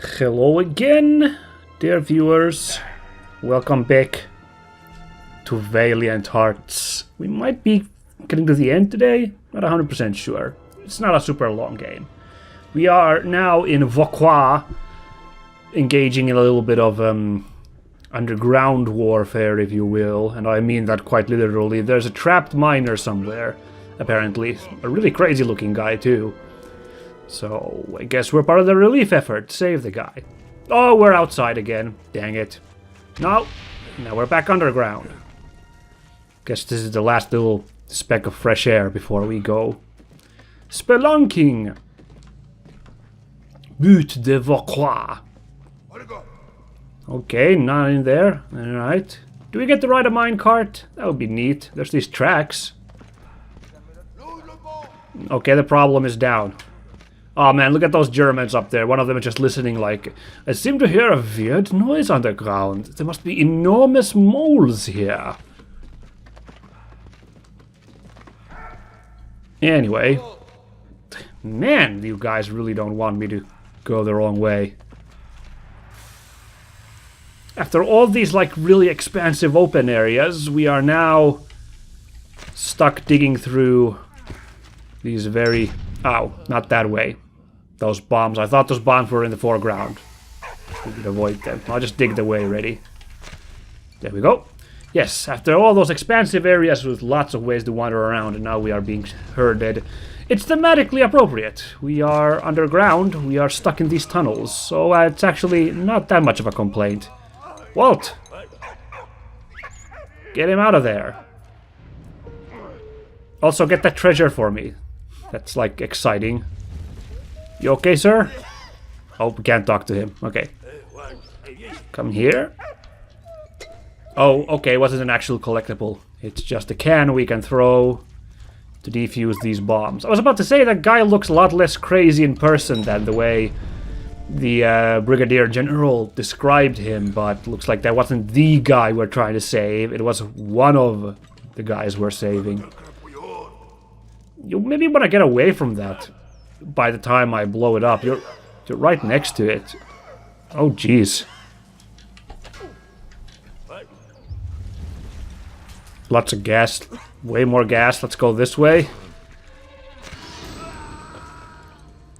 Hello again, dear viewers. Welcome back to Valiant Hearts. We might be getting to the end today, not 100% sure. It's not a super long game. We are now in Vauquois, engaging in a little bit of underground warfare, if you will, and I mean that quite literally. There's a trapped miner somewhere, apparently. A really crazy looking guy, too. So, I guess we're part of the relief effort to save the guy. Oh, we're outside again. Dang it. No. Now we're back underground. Guess this is the last little speck of fresh air before we go spelunking. Butte de Vauquois. Okay, not in there. Alright. Do we get to ride a minecart? That would be neat. There's these tracks. Okay, the problem is down. Oh man, look at those Germans up there. One of them is just listening like, I seem to hear a weird noise underground. There must be enormous moles here. Anyway. Man, you guys really don't want me to go the wrong way. After all these like really expansive open areas, we are now stuck digging through these very... Ow, not that way. Those bombs. I thought those bombs were in the foreground. We could avoid them. I'll just dig the way ready. There we go. Yes, after all those expansive areas with lots of ways to wander around, and now we are being herded, it's thematically appropriate. We are underground, we are stuck in these tunnels, so it's actually not that much of a complaint. Walt! Get him out of there. Also, get that treasure for me. That's, like, exciting. You okay, sir? Oh, we can't talk to him. Okay. Come here. Oh, okay, it wasn't an actual collectible. It's just a can we can throw to defuse these bombs. I was about to say that guy looks a lot less crazy in person than the way the Brigadier General described him, but looks like that wasn't the guy we're trying to save. It was one of the guys we're saving. You maybe want to get away from that by the time I blow it up. You're right next to it. Oh, jeez. Lots of gas. Way more gas. Let's go this way.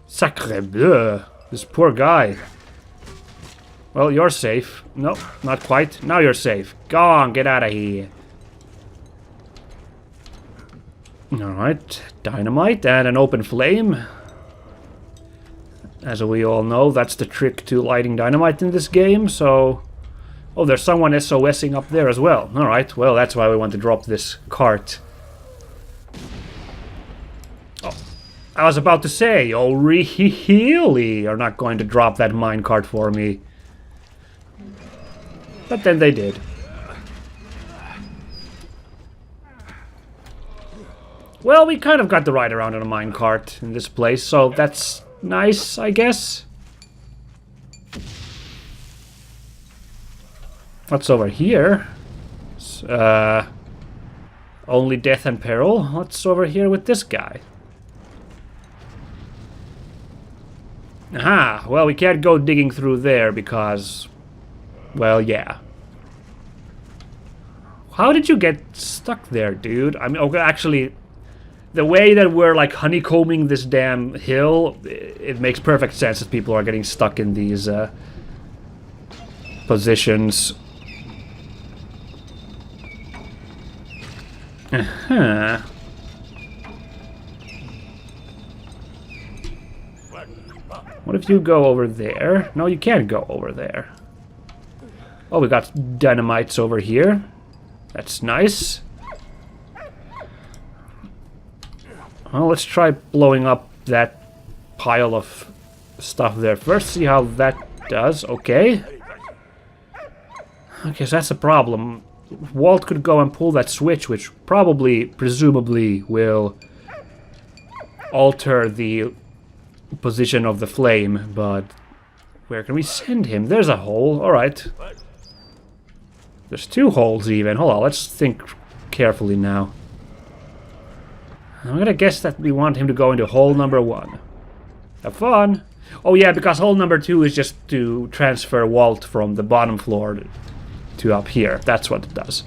Sacre bleu. This poor guy. Well, you're safe. No, not quite. Now you're safe. Go on, get out of here. Alright, dynamite and an open flame. As we all know, that's the trick to lighting dynamite in this game, so... Oh, there's someone SOSing up there as well. Alright, well, that's why we want to drop this cart. Oh, I was about to say, oh, really? You're not going to drop that minecart for me. But then they did. Well, we kind of got to ride around on a minecart in this place, so that's nice, I guess. What's over here? Only death and peril. What's over here with this guy? Aha! Well, we can't go digging through there because... Well, yeah. How did you get stuck there, dude? I mean, okay, actually... The way that we're, like, honeycombing this damn hill, it makes perfect sense that people are getting stuck in these, positions. Uh-huh. What if you go over there? No, you can't go over there. Oh, we got dynamites over here. That's nice. Well, let's try blowing up that pile of stuff there first, see how that does. Okay. Okay, so that's a problem. Walt could go and pull that switch, which probably, presumably, will alter the position of the flame, but where can we send him? There's a hole. Alright. There's two holes even. Hold on, let's think carefully now. I'm gonna guess that we want him to go into hole number 1. Have fun! Oh yeah, because hole number 2 is just to transfer Walt from the bottom floor to up here. That's what it does.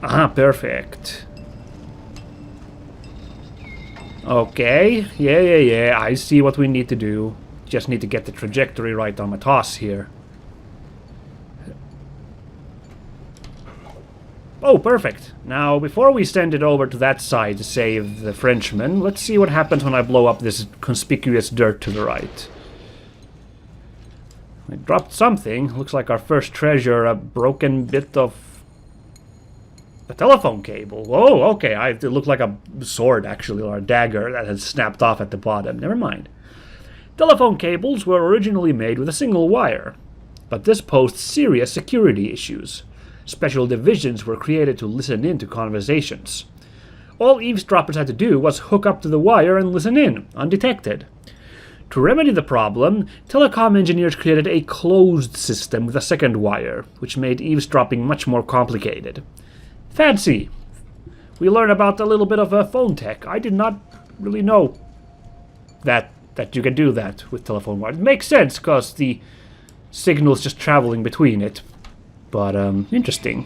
Ah, perfect. Okay, yeah, I see what we need to do. Just need to get the trajectory right on my toss here. Oh, perfect. Now, before we send it over to that side to save the Frenchman, let's see what happens when I blow up this conspicuous dirt to the right. I dropped something. Looks like our first treasure, a broken bit of a telephone cable. Whoa, okay, it looked like a sword, actually, or a dagger that had snapped off at the bottom. Never mind. Telephone cables were originally made with a single wire, but this posed serious security issues. Special divisions were created to listen in to conversations. All eavesdroppers had to do was hook up to the wire and listen in, undetected. To remedy the problem, telecom engineers created a closed system with a second wire, which made eavesdropping much more complicated. Fancy! We learn about a little bit of phone tech. I did not really know that you can do that with telephone wire. It makes sense, because the signal's just traveling between it. But, interesting.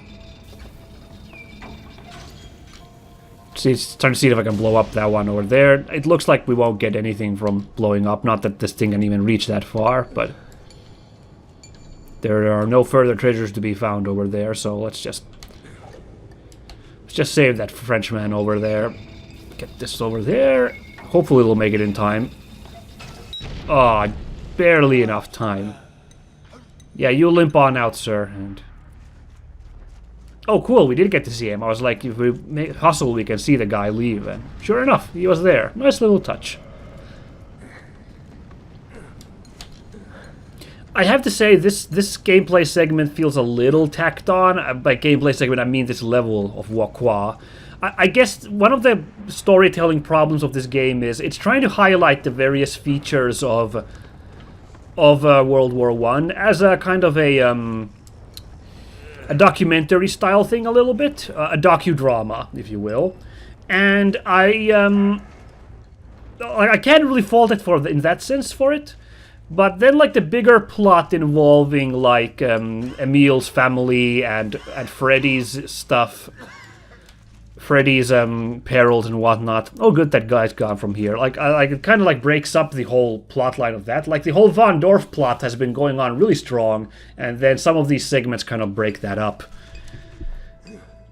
Trying to see if I can blow up that one over there. It looks like we won't get anything from blowing up. Not that this thing can even reach that far, but there are no further treasures to be found over there, so let's just save that Frenchman over there. Get this over there. Hopefully we'll make it in time. Oh, barely enough time. Yeah, you limp on out, sir. And oh, cool, we did get to see him. I was like, if we hustle, we can see the guy leave. And sure enough, he was there. Nice little touch. I have to say, this gameplay segment feels a little tacked on. By gameplay segment, I mean this level of Vauquois. I guess one of the storytelling problems of this game is it's trying to highlight the various features of World War I as a kind of a documentary style thing, a little bit, a docudrama, if you will, and I can't really fault it in that sense for it, but then like the bigger plot involving like Emile's family and Freddy's stuff. Freddy's perils and whatnot. Oh, good, that guy's gone from here. Like, it kind of like breaks up the whole plot line of that. Like, the whole Von Dorf plot has been going on really strong, and then some of these segments kind of break that up.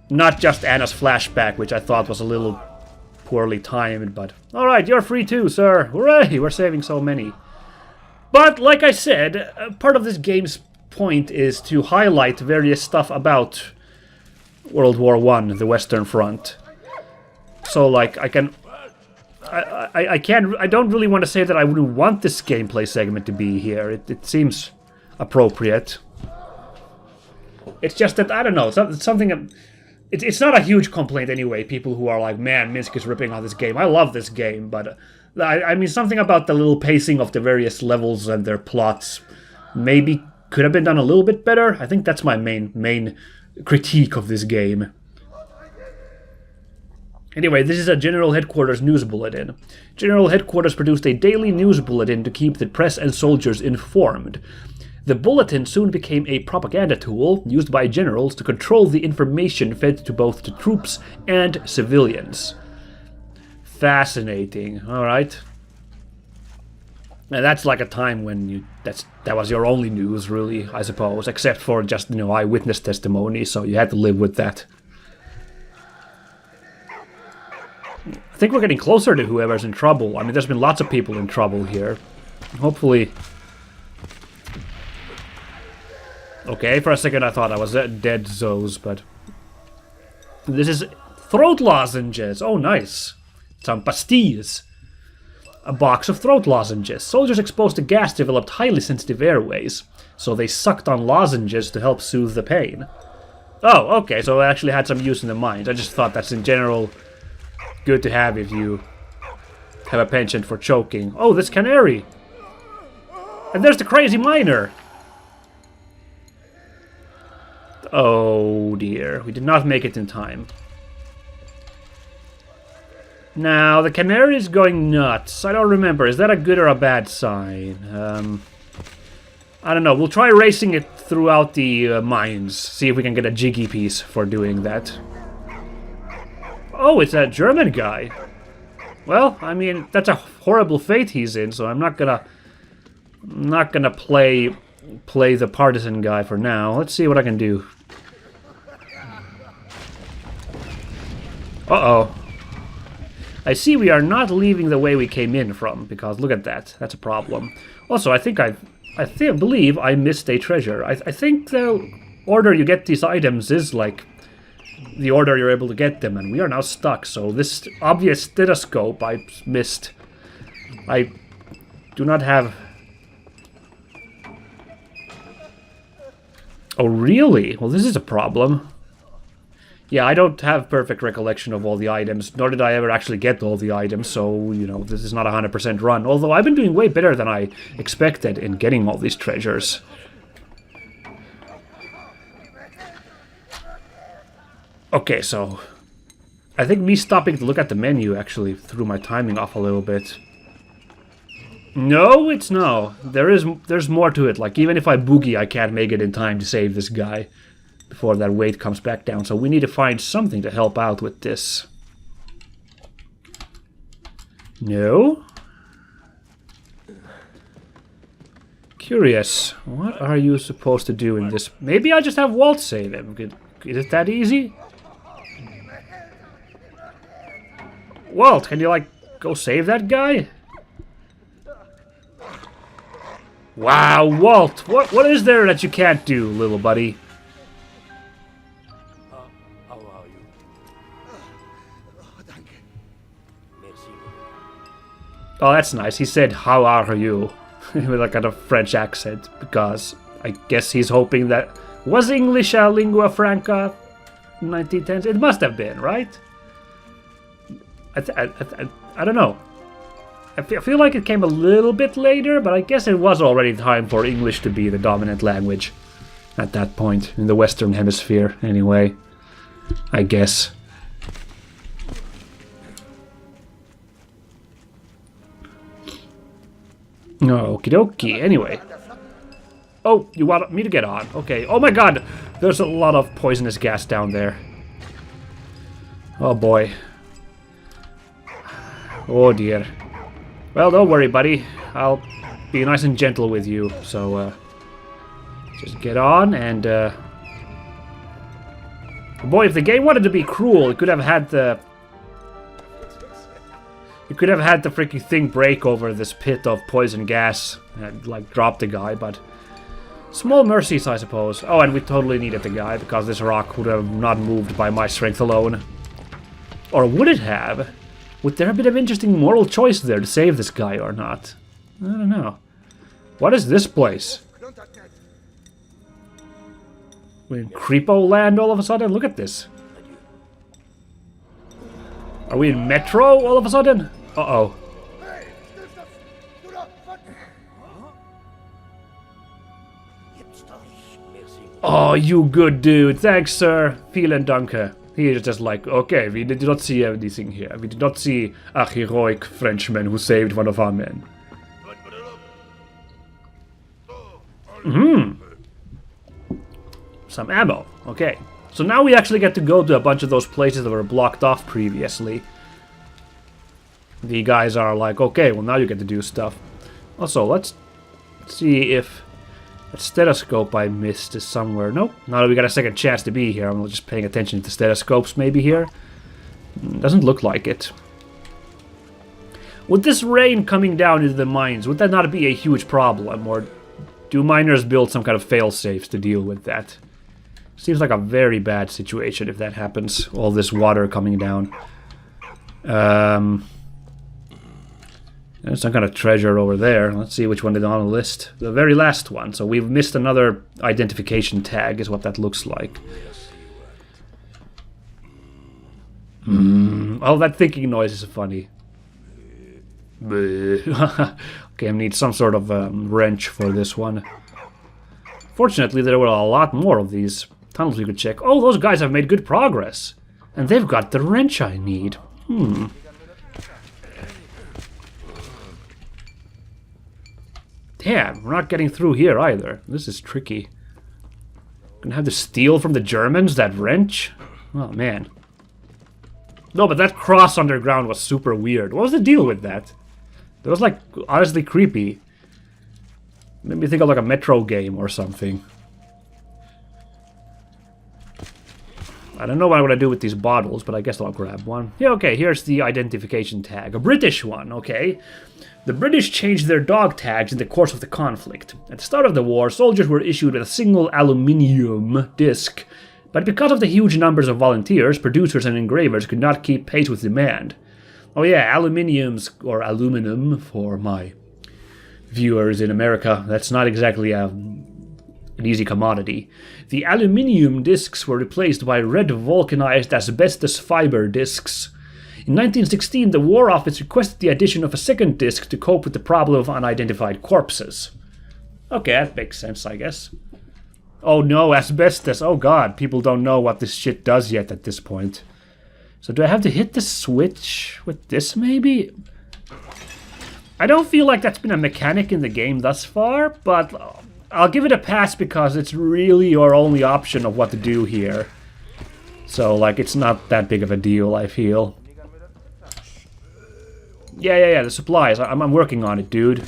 Not just Anna's flashback, which I thought was a little poorly timed, but alright, you're free too, sir. Hooray, we're saving so many. But, like I said, part of this game's point is to highlight various stuff about World War I, the Western Front. So, like, I don't really want to say that I wouldn't want this gameplay segment to be here. It seems appropriate. It's just that, I don't know, something... It's not a huge complaint anyway, people who are like, man, Minsk is ripping on this game. I love this game, but... I mean, something about the little pacing of the various levels and their plots maybe could have been done a little bit better. I think that's my main critique of this game. Anyway, this is a General Headquarters news bulletin. General Headquarters produced a daily news bulletin to keep the press and soldiers informed. The bulletin soon became a propaganda tool used by generals to control the information fed to both the troops and civilians. Fascinating. Alright. And that's like a time when that was your only news, really, I suppose, except for just, eyewitness testimony, so you had to live with that. I think we're getting closer to whoever's in trouble. I mean, there's been lots of people in trouble here. Hopefully... Okay, for a second I thought I was dead Zos, but... This is throat lozenges. Oh, nice. Some pastilles. A box of throat lozenges. Soldiers exposed to gas developed highly sensitive airways, so they sucked on lozenges to help soothe the pain. Oh, okay, so it actually had some use in the mind. I just thought that's in general good to have if you have a penchant for choking. Oh, this canary! And there's the crazy miner! Oh dear, we did not make it in time. Now, the canary is going nuts. I don't remember. Is that a good or a bad sign? I don't know. We'll try racing it throughout the mines. See if we can get a jiggy piece for doing that. Oh, it's that German guy. Well, I mean, that's a horrible fate he's in, so I'm not gonna play the partisan guy for now. Let's see what I can do. Uh-oh. I see we are not leaving the way we came in from, because look at that. That's a problem. Also, I believe I missed a treasure. I think the order you get these items is like the order you're able to get them, and we are now stuck. So this obvious stethoscope I missed. I do not have... Oh, really? Well, this is a problem. Yeah, I don't have perfect recollection of all the items, nor did I ever actually get all the items, so, you know, this is not a 100% run. Although I've been doing way better than I expected in getting all these treasures. Okay, so I think me stopping to look at the menu actually threw my timing off a little bit. No, it's no. There's more to it. Like, even if I boogie, I can't make it in time to save this guy before that weight comes back down. So we need to find something to help out with this. No? Curious. What are you supposed to do in this? Maybe I'll just have Walt save him. Is it that easy? Walt, can you, like, go save that guy? Wow, Walt, what is there that you can't do, little buddy? How are you? Oh, that's nice. He said, "How are you?" with like a French accent, because I guess he's hoping that... Was English a lingua franca in 1910s? It must have been, right? I don't know. I feel like it came a little bit later, but I guess it was already time for English to be the dominant language at that point, in the Western Hemisphere, anyway. I guess. Okie dokie, anyway. Oh, you want me to get on? Okay. Oh my god! There's a lot of poisonous gas down there. Oh boy. Oh dear. Well, don't worry, buddy. I'll be nice and gentle with you. So, just get on and, boy, if the game wanted to be cruel, it could have had the... You could have had the freaking thing break over this pit of poison gas and, like, drop the guy, but... Small mercies, I suppose. Oh, and we totally needed the guy, because this rock would have not moved by my strength alone. Or would it have? Would there have been an interesting moral choice there to save this guy or not? I don't know. What is this place? We're in Creepo land all of a sudden? Look at this. Are we in Metro all of a sudden? Uh-oh. Oh, you good dude. Thanks, sir. Vielen Danke. He is just like, okay, we did not see anything here. We did not see a heroic Frenchman who saved one of our men. Some ammo. Okay. So now we actually get to go to a bunch of those places that were blocked off previously. The guys are like, okay, well now you get to do stuff. Also, let's see if that stethoscope I missed is somewhere. Nope. Now that we got a second chance to be here, I'm just paying attention to stethoscopes maybe here. Doesn't look like it. With this rain coming down into the mines, would that not be a huge problem? Or do miners build some kind of fail-safes to deal with that? Seems like a very bad situation if that happens. All this water coming down. There's some kind of treasure over there. Let's see which one is on the list. The very last one. So we've missed another identification tag, is what that looks like. Oh, that thinking noise is funny. Okay, I need some sort of wrench for this one. Fortunately, there were a lot more of these tunnels we could check. Oh, those guys have made good progress. And they've got the wrench I need. Damn, we're not getting through here either. This is tricky. Gonna have to steal from the Germans, that wrench? Oh, man. No, but that cross underground was super weird. What was the deal with that? That was, like, honestly creepy. Made me think of, like, a Metro game or something. I don't know what I'm gonna do with these bottles, but I guess I'll grab one. Yeah, okay, here's the identification tag. A British one, okay. The British changed their dog tags in the course of the conflict. At the start of the war, soldiers were issued with a single aluminium disc, but because of the huge numbers of volunteers, producers and engravers could not keep pace with demand. Oh yeah, aluminiums, or aluminum for my viewers in America, that's not exactly an easy commodity. The aluminium discs were replaced by red vulcanized asbestos fiber discs. In 1916, the War Office requested the addition of a second disc to cope with the problem of unidentified corpses. Okay, that makes sense, I guess. Oh no, asbestos. Oh god, people don't know what this shit does yet at this point. So do I have to hit the switch with this, maybe? I don't feel like that's been a mechanic in the game thus far, but I'll give it a pass because it's really your only option of what to do here. So, like, it's not that big of a deal, I feel. Yeah, the supplies. I'm working on it, dude.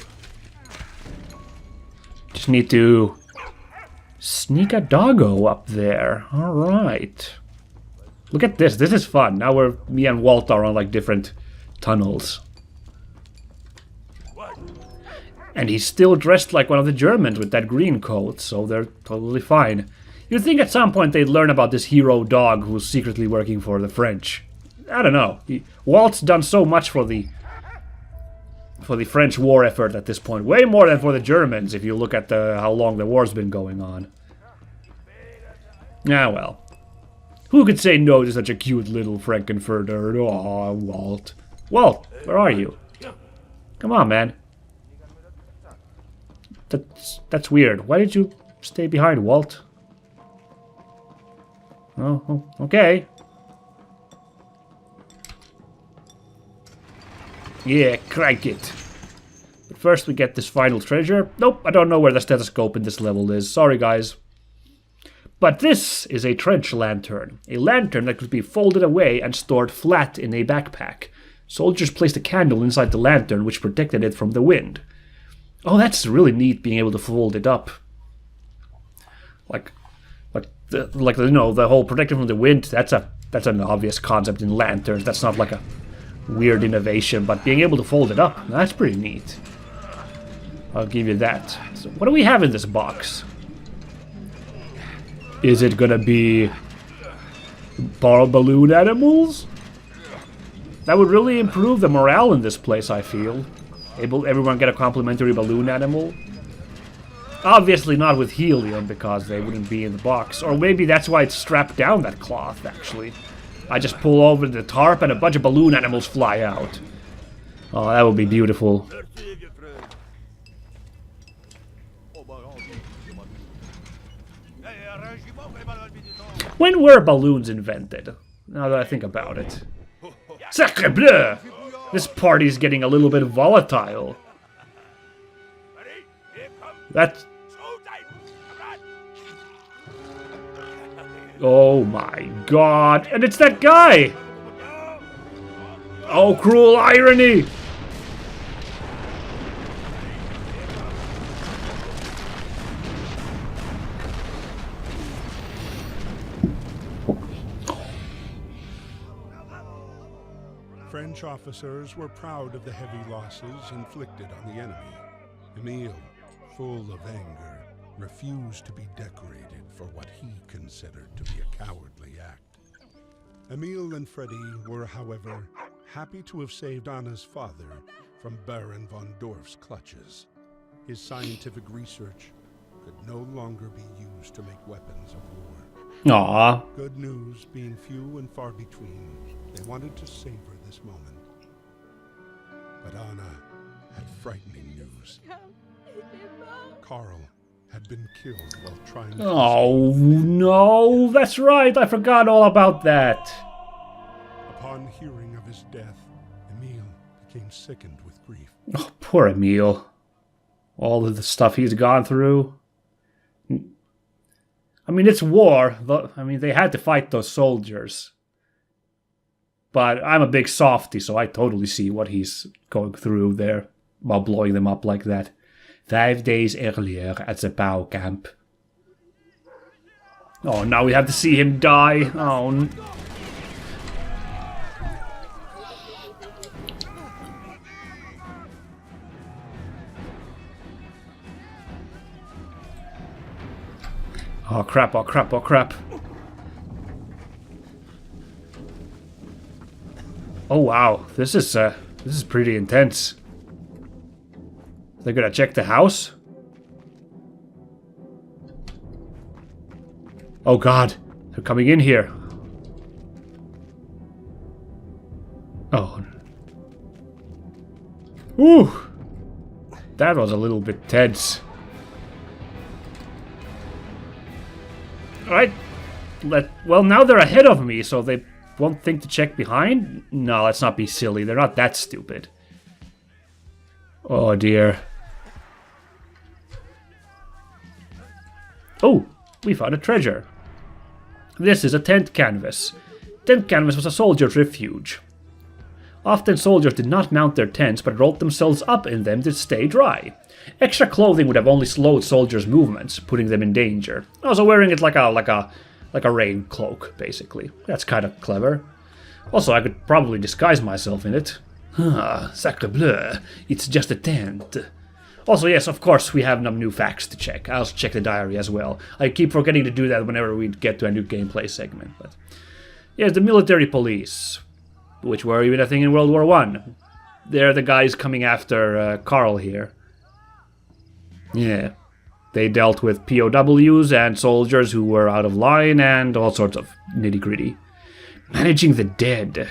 Just need to sneak a doggo up there. Alright. Look at this. This is fun. Now me and Walt are on, like, different tunnels. And he's still dressed like one of the Germans with that green coat, so they're totally fine. You'd think at some point they'd learn about this hero dog who's secretly working for the French. I don't know. Walt's done so much for the French war effort at this point. Way more than for the Germans, if you look at how long the war's been going on. Ah, well. Who could say no to such a cute little Frankenfurter? Aw, Walt. Walt, where are you? Come on, man. That's weird. Why did you stay behind, Walt? Oh, okay. Yeah, crank it. But first we get this final treasure. Nope, I don't know where the stethoscope in this level is. Sorry, guys. But this is a trench lantern. A lantern that could be folded away and stored flat in a backpack. Soldiers placed a candle inside the lantern which protected it from the wind. Oh, that's really neat, being able to fold it up. Like you know, the whole protection from the wind, that's an obvious concept in lanterns. That's not like a weird innovation, but being able to fold it up, that's pretty neat. I'll give you that. So what do we have in this box? Is it gonna be balloon animals? That would really improve the morale in this place, I feel. Everyone get a complimentary balloon animal? Obviously not with helium, because they wouldn't be in the box. Or maybe that's why it's strapped down, that cloth, actually. I just pull over the tarp and a bunch of balloon animals fly out. Oh, that would be beautiful. When were balloons invented? Now that I think about it. Sacre bleu! This party's getting a little bit volatile. Oh my god. And it's that guy! Oh, cruel irony! French officers were proud of the heavy losses inflicted on the enemy. Emile, full of anger, refused to be decorated for what he considered to be a cowardly act. Emile and Freddy were, however, happy to have saved Anna's father from Baron von Dorf's clutches. His scientific research could no longer be used to make weapons of war. Aww. Good news being few and far between, they wanted to savor this moment. But Anna had frightening news. Karl had been killed while trying to... Oh, no, that's right, I forgot all about that. Upon hearing of his death, Emile became sickened with grief. Oh, poor Emile. All of the stuff he's gone through. I mean, it's war. I mean, they had to fight those soldiers. But I'm a big softy, so I totally see what he's going through there while blowing them up like that. 5 days earlier at the POW camp. Oh, now we have to see him die. Oh, oh crap, oh crap, oh crap. Oh wow, this is pretty intense. They're gonna check the house? Oh god, they're coming in here. Oh. Ooh! That was a little bit tense. Alright. Well, now they're ahead of me, so they won't think to check behind? No, let's not be silly. They're not that stupid. Oh dear. Oh, we found a treasure. This is a tent canvas. Tent canvas was a soldier's refuge. Often soldiers did not mount their tents, but rolled themselves up in them to stay dry. Extra clothing would have only slowed soldiers' movements, putting them in danger. Also, wearing it like a rain cloak, basically. That's kind of clever. Also, I could probably disguise myself in it. Ah, sacre bleu, it's just a tent. Also, yes, of course, we have some new facts to check. I'll check the diary as well. I keep forgetting to do that whenever we get to a new gameplay segment. But yes, the military police, which were even a thing in World War I. They're the guys coming after Karl here. Yeah. They dealt with POWs and soldiers who were out of line and all sorts of nitty-gritty. Managing the dead.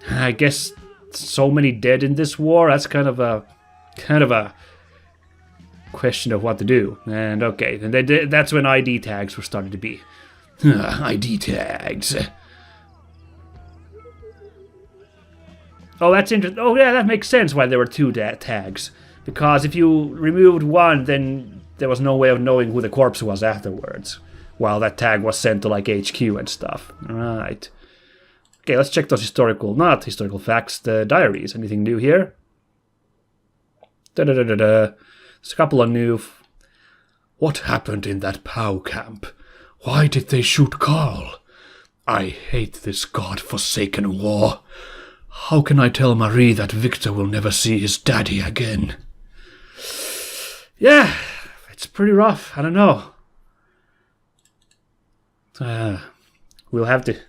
I guess so many dead in this war, that's kind of a question of what to do. And okay, then that's when ID tags were starting to be. ID tags. Oh, that's interesting. Oh yeah, that makes sense why there were two tags. Because if you removed one, then there was no way of knowing who the corpse was afterwards. While that tag was sent to like HQ and stuff. Right. Okay, let's check those not historical facts, the diaries. Anything new here? There's a couple of new... What happened in that POW camp? Why did they shoot Karl? I hate this god-forsaken war. How can I tell Marie that Victor will never see his daddy again? Yeah, it's pretty rough. I don't know. We'll have to...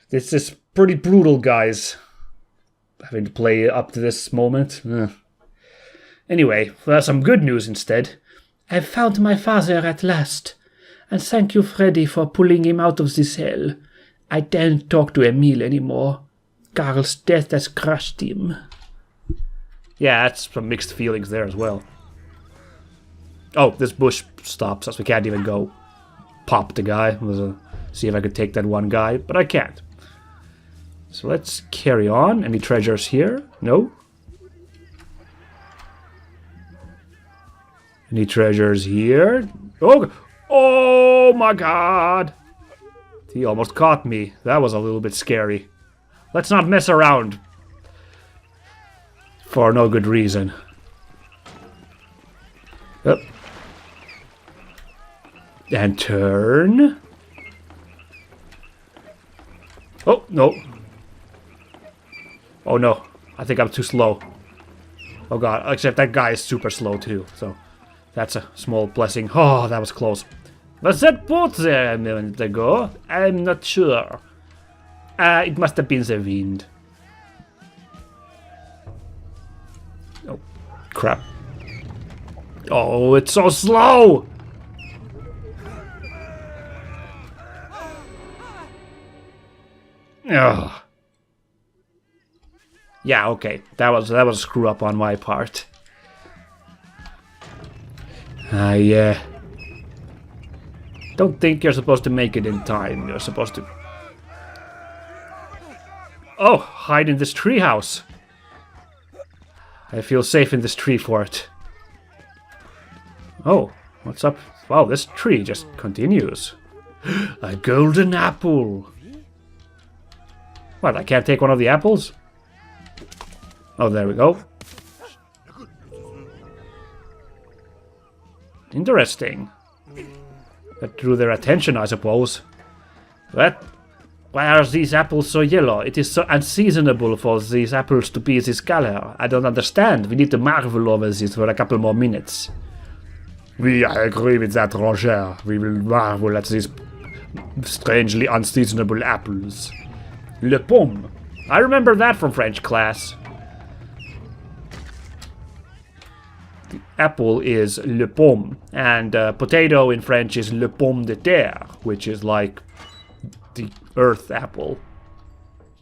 This is pretty brutal, guys. Having to play up to this moment. Anyway, there's some good news instead. I've found my father at last. And thank you, Freddy, for pulling him out of this hell. I daren't talk to Emile anymore. Karl's death has crushed him. Yeah, that's some mixed feelings there as well. Oh, this bush stops us. We can't even go pop the guy. See if I could take that one guy, but I can't. So let's carry on. Any treasures here? No. Any treasures here? Oh my god! He almost caught me. That was a little bit scary. Let's not mess around. For no good reason. Up. And turn. Oh, no. Oh no, I think I'm too slow. Oh god, except that guy is super slow too, so that's a small blessing. Oh, that was close. Was that boat there a minute ago? I'm not sure. It must have been the wind. Oh, crap. Oh, it's so slow! Ugh. Yeah, okay. That was a screw up on my part. I don't think you're supposed to make it in time. You're supposed to... Oh, hide in this treehouse. I feel safe in this tree fort. Oh, what's up? Wow, this tree just continues. A golden apple. What, I can't take one of the apples? Oh, there we go. Interesting. That drew their attention, I suppose. What? Why are these apples so yellow? It is so unseasonable for these apples to be this color. I don't understand. We need to marvel over this for a couple more minutes. I agree with that, Roger. We will marvel at these strangely unseasonable apples. Le pomme. I remember that from French class. The apple is le pomme, and potato in French is le pomme de terre, which is like the earth apple.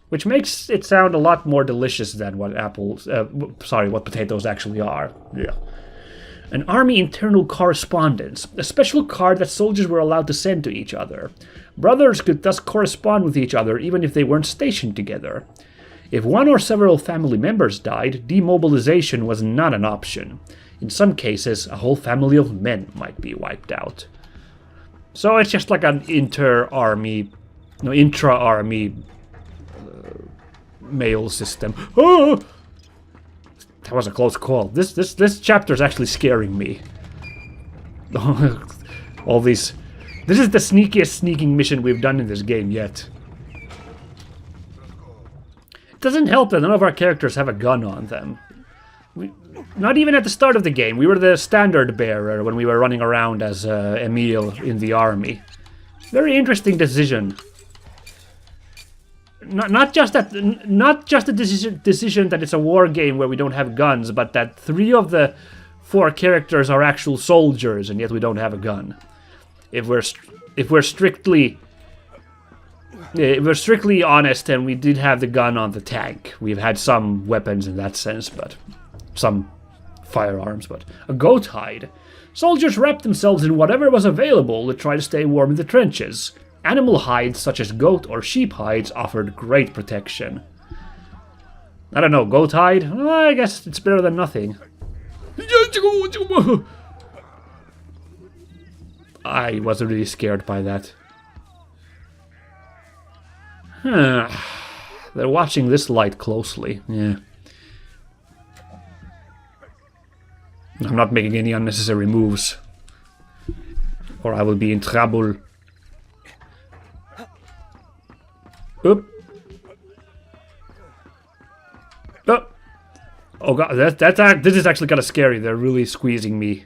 Which makes it sound a lot more delicious than what what potatoes actually are. Yeah. An army internal correspondence, a special card that soldiers were allowed to send to each other. Brothers could thus correspond with each other even if they weren't stationed together. If one or several family members died, demobilization was not an option. In some cases, a whole family of men might be wiped out. So it's just like an intra-army mail system. Oh! That was a close call. This chapter is actually scaring me. All these... This is the sneakiest sneaking mission we've done in this game yet. It doesn't help that none of our characters have a gun on them. Not even at the start of the game. We were the standard bearer when we were running around as Emile in the army. Very interesting decision. Not just the decision that it's a war game where we don't have guns, but that 3 of the 4 characters are actual soldiers, and yet we don't have a gun. If we're strictly honest, and we did have the gun on the tank. We've had some weapons in that sense, but some firearms. But a goat hide. Soldiers wrapped themselves in whatever was available to try to stay warm in the trenches. Animal hides, such as goat or sheep hides, offered great protection. I don't know, goat hide? Well, I guess it's better than nothing. I was really scared by that. They're watching this light closely. Yeah. I'm not making any unnecessary moves, or I will be in trouble. Oop. Oh. Oh god, this is actually kind of scary. They're really squeezing me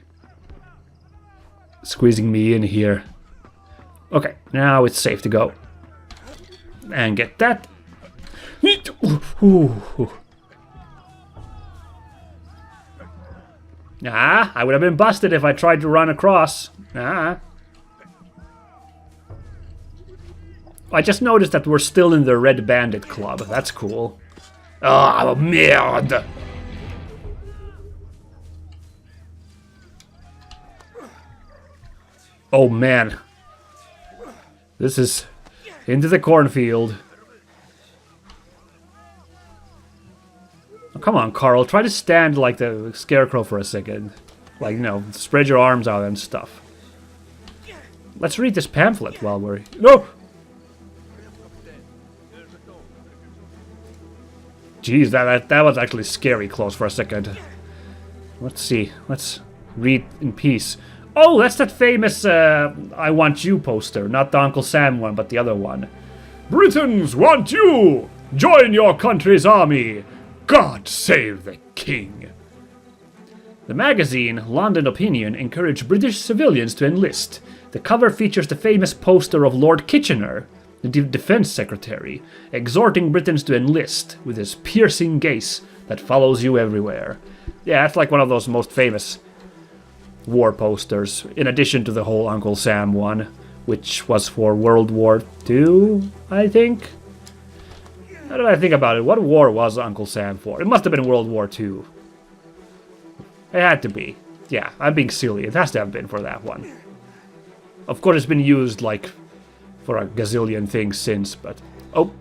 in here. Okay, now it's safe to go. And get that. I would have been busted if I tried to run across. I just noticed that we're still in the Red Bandit Club. That's cool. Oh, merde! Oh, man. This is into the cornfield. Oh, come on, Karl. Try to stand like the scarecrow for a second. Like, you know, spread your arms out and stuff. Let's read this pamphlet while we're... No! Jeez, that was actually scary close for a second. Let's see. Let's read in peace. Oh, that's that famous I Want You poster. Not the Uncle Sam one, but the other one. Britons want you! Join your country's army! God save the king! The magazine, London Opinion, encouraged British civilians to enlist. The cover features the famous poster of Lord Kitchener, the Defense Secretary, exhorting Britons to enlist with his piercing gaze that follows you everywhere. Yeah, that's like one of those most famous war posters, in addition to the whole Uncle Sam one, which was for World War II, I think? How did I think about it? What war was Uncle Sam for? It must have been World War II. It had to be. Yeah, I'm being silly. It has to have been for that one. Of course, it's been used, like, for a gazillion things since, but... Oh,